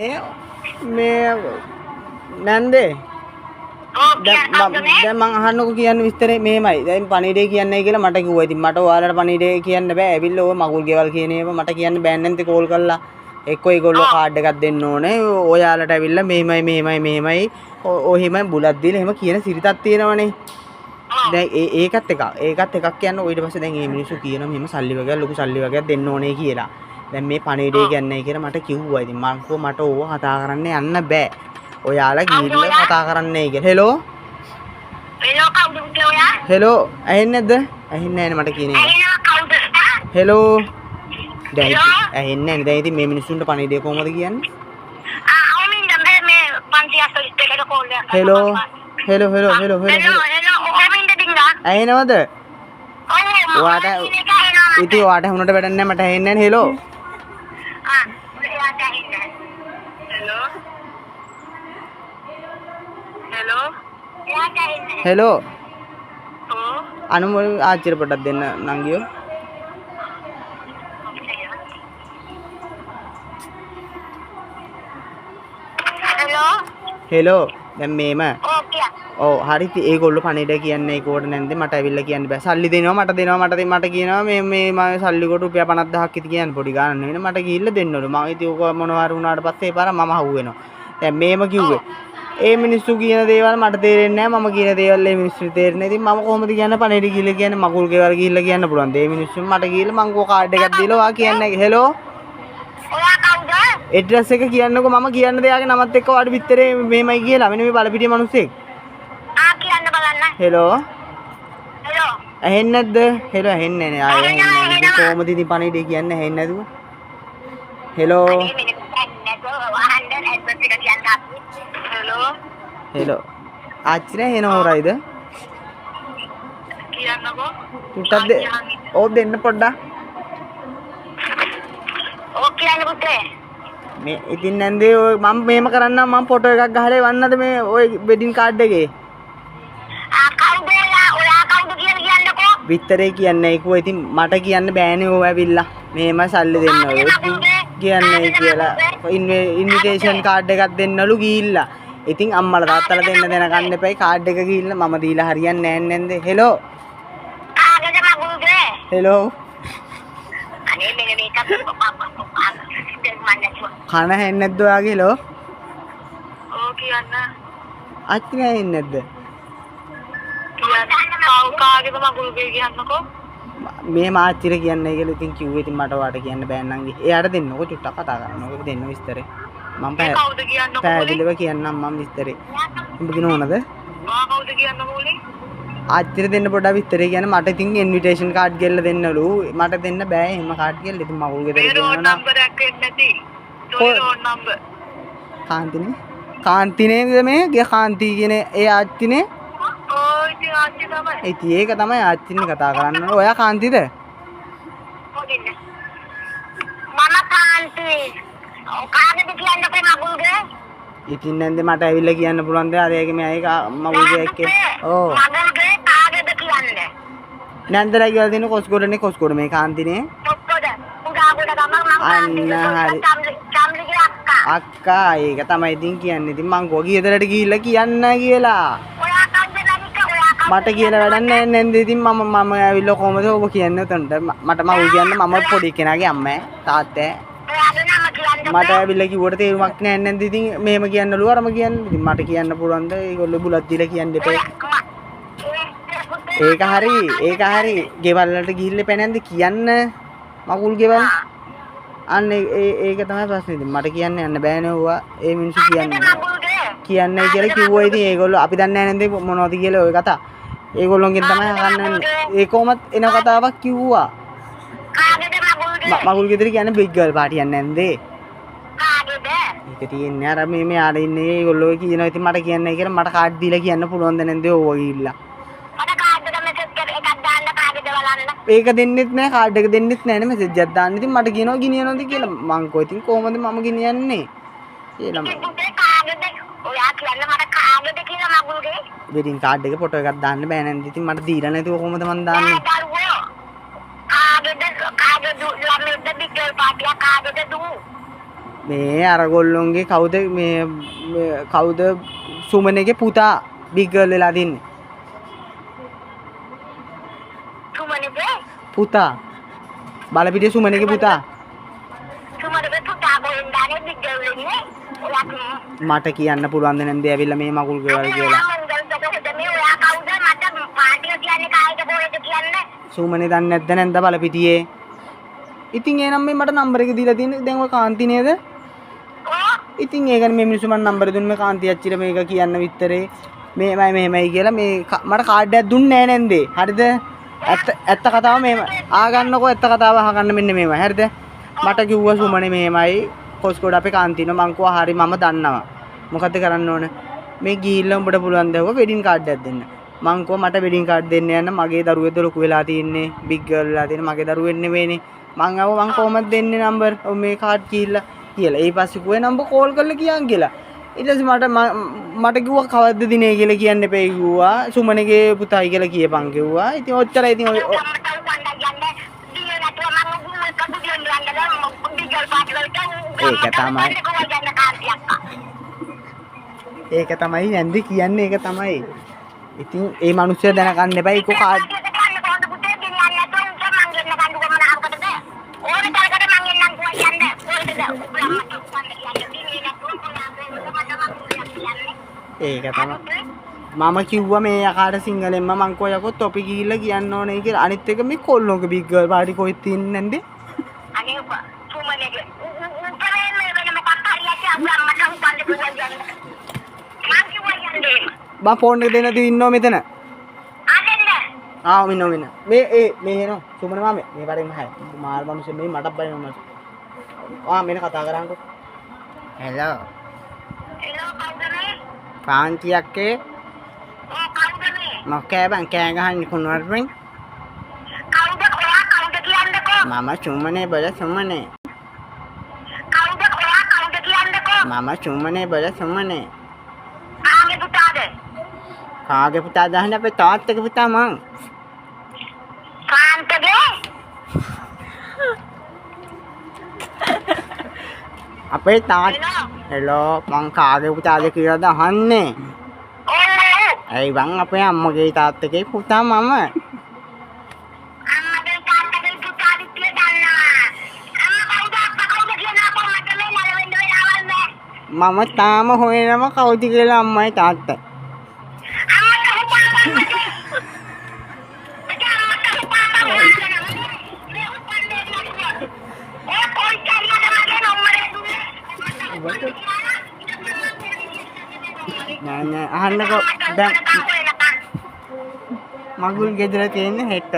මේ නැන්දේ දැන් මං අහන්නකෝ කියන්නේ විස්තරේ මෙහෙමයි. දැන් පණිඩේ කියන්නේ කියලා මට කිව්වා. ඉතින් මට ඔයාලට පණිඩේ කියන්න බෑ. ඇවිල්ලා ඔය මගුල් ගෙවල් කියන ඒවා මට කියන්න බෑ නැන්ද කෝල් කරලා. එක්කෝ ඒගොල්ලෝ කාඩ් එකක් දෙන්න ඕනේ. ඔයාලට ඇවිල්ලා මෙහෙමයි ඔහෙමයි බුලත් දීලා එහෙම කියන සිරිතක් තියෙනවනේ. දැන් ඒකත් එකක් කියන්නේ ඊට පස්සේ දැන් මේ මිනිස්සු කියනවා මෙහෙම සල්ලි වගේක් ලොකු සල්ලි වගේක් දෙන්න ඕනේ කියලා. දැන් මේ පණිඩේ කියන්නේ කියලා මට කිව්වා. ඉතින් මං කෝ මට ඕව කතා කරන්න යන්න බෑ. ඔයාලා ගිහිල්ලා කතා කරන්නයි කියලා. හෙලෝ. හෙලෝ කවුද පුතේ ඔයා? හෙලෝ ඇහෙන්නේ නැද්ද? ඇහෙන්නේ නැහැ මට කියන්නේ. ඇහෙනවා කවුද? හෙලෝ. දැන් ඇහෙන්නේ නැහැ. දැන් ඉතින් මේ මිනිස්සුන්ට පණිඩේ කොහොමද කියන්නේ? ඔමින්ද මේ 540 එකට කෝල් එකක්. හෙලෝ. ඔමින්ද දින්ගා. ඇහෙනවද? ඔයාට ඉතින් ඔයාට හුනට වැඩක් නැහැ මට ඇහෙන්නේ නැහැ හෙලෝ. ඔයාට ඇහෙන්නේ නැහැ. හෙලෝ අනුමල් ආච්චිට පොඩ්ඩක් දෙන්න නංගියෝ. හෙලෝ දැන් මේම ඔව් හරි ඒගොල්ලෝ පණිඩ කියන්නේ ඒකෝට නැන්ද මට ඇවිල්ලා කියන්න බෑ. සල්ලි දෙනවා මට කියනවා මේ මම සල්ලි කොට රුපියල් 50000ක් ඉති කියන්නේ පොඩි ගානක් නෙවෙයි මට ගිහිල්ලා දෙන්නලු. මම ඉතින් ඔක මොනවා හරි වුණාට පස්සේ ඒ පාර මම අහුවෙනවා. දැන් මේම කිව්වේ ඒ මිනිස්සු කියන දේවල් මට තේරෙන්නේ නැහැ. මම කියන දේවල් ඒ මිනිස්සුන්ට තේරෙන්නේ. ඉතින් මම කොහොමද කියන්නේ පණිඩ ගිහිල්ලා කියන්නේ මගුල් ගෙවල් ගිහිල්ලා කියන්න පුළුවන්. ඒ මිනිස්සු මට ගිහිල්ලා මං කෝ කාඩ් එකක් දීලා ඔයා කියන්නේ. හෙලෝ ඔයා කවුද? ඇඩ්‍රස් එක කියන්නකෝ මම කියන්න දෙයාගේ නමත් එක්ක ඔයාට විතරේ මෙහෙමයි කියලා. මෙන්න මේ බලපිටිය මිනිස්සෙක්. කියන්න බලන්න. හෙලෝ. ඇහෙන්නේ නැද්ද? හෙලෝ ඇහෙන්නේ නැහැ. ආයෙ ඇහෙන්නේ නැහැ. කොහොමද ඉතින් පණිඩේ කියන්නේ ඇහෙන්නේ නැතුව? හෙලෝ. හෙලෝ. ආච්චිනේ එන හොරයිද? කියන්නකෝ. තුට්ටක් ඕ දෙන්න පොඩ්ඩක්. ඕ කියන්න පුතේ. මේ ඉතින් නැන්දේ ඔය මම මේම කරන්නම් මම ෆොටෝ එකක් ගහලා එවන්නද මේ ඔය වෙඩින් කාඩ් එකේ? කවුද ඔයා කවුද කියන්නකෝ? විතරේ කියන්නේ ඒකෝ ඉතින් මට කියන්න බෑනේ ඕව ඇවිල්ලා. මේම සල්ලි දෙන්න ඔය කියන්නේ කියලා. ඉන්විටේෂන් කාඩ් එකක් දෙන්නලු ගිහිල්ලා. ඉතින් අම්මලා තාත්තලා දෙන්න ගන්න එපයි කාඩ් එක ගිහිල්ලා මම දීලා හරියන්නේ නැහැ නේද? හෙලෝ. කාගෙද මගුල්ගේ? හෙලෝ. අනේ මෙන්න මේක කන හෙන්නේ නැද්ද ඔයාගේ හෙලෝ? ඕ කියන්න. අච්චි හෙන්නේ නැද්ද? කියන්න. කාගෙද මගුල්ගේ කියන්නකෝ? මේ මාච්චිර කියන්නේ කියලා ඉතින් කිව්වේ ඉතින් මට ඔයාට කියන්න බෑ නංගි. එයාට දෙන්නකෝ චුට්ටක් කතා කරන්නකෝ දෙන්න විස්තරේ. මම කවුද කියන්නකෝ? පැහැදිලිව කියන්නම් මම විස්තරේ. උඹ කියන ඕනද? මම කවුද කියන්නකෝ උනේ? ආච්චිට දෙන්න පොඩ්ඩක් විස්තරේ කියන්න මට ඉතින් ඉන්විටේෂන් කාඩ් ගෙල්ල දෙන්නලු. මට දෙන්න බෑ එහෙම කාඩ් ගෙල්ල. ඉතින් මගුල් ගෙදර දෙන්න ඕන. මේ නම්බර් එකක් එන්නේ නැති. Telephone number. කාන්තිනේ? කාන්තිනේද මේ? කාන්ති කියන ඒ ආච්චිනේ? ඔව් ඉතින් ආච්චි තමයි. ඉතින් ඒක තමයි ආච්චිනේ කතා කරන්න ඕන. ඔයා කාන්තිද? ඔව් මම කාන්ති. කාගෙද කියන්නකෝ මගුල්ගේ? ඉතින් නැන්ද මට ඇවිල්ලා කියන්න පුළුවන් දේ අරයාගේ මේක මගුල්ගේ එක්කේ. ඔව්. මගුල්ගේ කාගෙද කියන්නේ? නැන්දලා කියලා දෙන කොස්කොඩනේ කොස්කොඩ මේ කාන්තිනේ. කොස්කොඩ. උගාගොඩ ගම මම කාන්ති. චම්ලිගේ අක්කා. අක්කා ඒක තමයි ඉතින් කියන්නේ. ඉතින් මං ගෝ ගියදරට ගිහිල්ලා කියන්න කියලා. ඔයා කන්ද නැනික ඔයා කන්ද. මට කියලා වැඩක් නැහැ නැන්ද ඉතින් මම ඇවිල්ලා කොහමද ඔබ කියන්නේ උතන්ට මට මගුල් කියන්න මම පොඩි කෙනාගේ අම්මා තාත්තා මට ඇවිල්ලා කිව්වට තේරුමක් නැහැ නේද ඉතින් මෙහෙම කියන්නලු අරම කියන්නේ ඉතින් මට කියන්න පුළුවන්ද ඒගොල්ලෝ බුලත් දීලා කියන්න දෙපේ ඒක හරි ගෙවල් වලට ගිහිල්ලා පැනන්ද කියන්න මගුල් ගෙවල් අන්න ඒක තමයි ප්‍රශ්නේ ඉතින් මට කියන්න යන්න බෑනේ ඕවා ඒ මිනිස්සු කියන්නේ කියලා කිව්වා ඉතින් ඒගොල්ලෝ අපි දන්නේ නැහැ නේද මොනවද කියලා ඔය කතා ඒගොල්ලෝගෙන් තමයි අහන්න ඒ කොහොමත් එන කතාවක් කිව්වා මගුල් ගෙදර කියන්නේ බිග් ගර්ල් පාටියක් නැන්දේ කාගෙද ඒක තියන්නේ අර මේ ආර ඉන්නේ ඒගොල්ලෝ කියනවා ඉතින් මට කියන්නේ කියලා මට කාඩ් දීලා කියන්න පුළුවන්ද නැන්දේ ඕවා ගිහිල්ලා මට කාඩ් එක මෙසේජ් එකක් දාන්න කාගෙද බලන්න ඒක දෙන්නෙත් නැහැ කාඩ් එක දෙන්නෙත් නැහැ නේ මෙසේජ් එකක් දාන්න ඉතින් මට කියනවා ගිනියනවාද කියලා මං කෝ ඉතින් කොහොමද මම ගිනියන්නේ කියලා මම කාගෙද ඔයා කියන්න මට කාගෙද කියලා මගුල්ගේ වෙඩින් කාඩ් එකේ ෆොටෝ එකක් දාන්න බෑ නේද ඉතින් මට දීලා නැතුව කොහොමද මන් දාන්නේ කාගෙද ළමෙක්ද බිග් ගර්ල් පාටියක් කාගෙද දු මේ අර ගොල්ලොන්ගේ කවුද මේ කවුද සුමනගේ පුතා බිග් ගර්ල් වෙලා තින්නේ. සුමනගේ පුතා බලපිටිය සුමනගේ පුතා. සුමනගේ පුතා බොන්දානේ බිග් ගර්ල් වෙන්නේ. මට කියන්න පුළුවන් ද නැන්ද ඇවිල්ලා මේ මගුල් ගෙවල් කියලා. සුමනේ දන්නේ නැද්ද නැන්ද බලපිටියේ. ඉතින් එහෙනම් මේ මට නම්බර එක දීලා තියෙන්නේ දැන් ඔය කාන්ති නේද? ඉතින් ඒකනේ මේ මිනිස්සු මට නම්බර දුන්නේ මේ කාන්ති අච්චිට මේක කියන්න විතරේ මේමයි මෙහෙමයි කියලා මේ මට කාඩ් එකක් දුන්නේ නැහැ නැන්දේ. හරිද? ඇත්ත කතාව මෙහෙම ආගන්නකෝ ඇත්ත කතාව අහගන්න මෙන්න මේමයි. හරිද? මට කිව්වා සුමනේ මෙහෙමයි කොස්කෝඩ අපේ කාන්තිනෝ මං කිව්වා හරි මම දන්නවා. මොකද්ද කරන්න ඕන? මේ ගිහිල්ලා උඹට පුළුවන් දැවුවා වෙඩින් කාඩ් එකක් දෙන්න. මං කිව්වා මට වෙඩින් කාඩ් දෙන්න යන්න මගේ දරුවෙක්ද ලොකු වෙලා තින්නේ බිග් ගර්ල් වෙලා තියෙන මගේ දරුවෙක් නෙවෙයිනේ. මං ආවා මං කොහොමද දෙන්නේ නම්බර් මේ කාඩ් කියලා. කියලා. ඒ පස්සේ කිව්වේ නම්බර් කෝල් කරලා කියන් කියලා. ඊට පස්සේ මට කිව්වා කවද්ද දිනේ කියලා කියන්න එපා කිව්වා. සුමනගේ පුතායි කියලා කියපන් කිව්වා. ඉතින් ඔච්චරයි ඉතින් ඔය ඒක තමයි නැන්ද කියන්නේ ඒක තමයි. ඉතින් ඒ මිනිස්සු දැනගන්න එපා ඒක කාඩ් ඒක තමයි මම කිව්වා මේ යකාට සිංහලෙන්ම මං කෝ යකෝ තොපි ගිහිල්ලා කියන්න ඕනේ කියලා. අනිත් එක මේ කොල්ලෝගේ බිග් ගර්ල් පාටි කොහෙද තින්නේ නැන්ද? අනේ සුමනගේ බා ෆෝන් එක දෙන්න දී ඉන්නව මෙතන. ආ මෙන්න මේ එනෝ සුමන මාමේ මේ පාරේ මහයි මාල් මිනිස්සු මේ මට බයි මම මෙන්න කතා කරාන්කෝ. හෙලෝ කාන්ති අක්කේ මොකෑ බං කෑ ගහන්නේ කුණුවරෙන්. කවුද ඔයා කවුද කියන්නකෝ. මම සුමනේ බල සුමනේ. කවුද ඔයා කවුද කියන්නකෝ. මම සුමනේ බල සුමනේ. කාගේ පුතාද? කාගේ පුතාද අහන්නේ අපේ තාත්තගේ පුතා මං. කාන්තගේ? අපේ තාත්තා හෙලෝ මං කාගේ පුතාද කියලාද අහන්නේ? ඇයි බං අපේ අම්මගේ තාත්තගේ පුතා මම. අම්මගේ තාත්තගේ පුතාද කියලා දන්නවා. අම්මා කවුද අප්පා කවුද කියලා අප්පා මට මේ නලවෙන්න වෙලාවල් නෑ. මම තාම හොයනම කවුද කියලා අම්මයි තාත්තයි. අම්මට හුපාපා නෑ අහන්නකෝ දැන් මගුල් ගෙදර තියෙන හෙට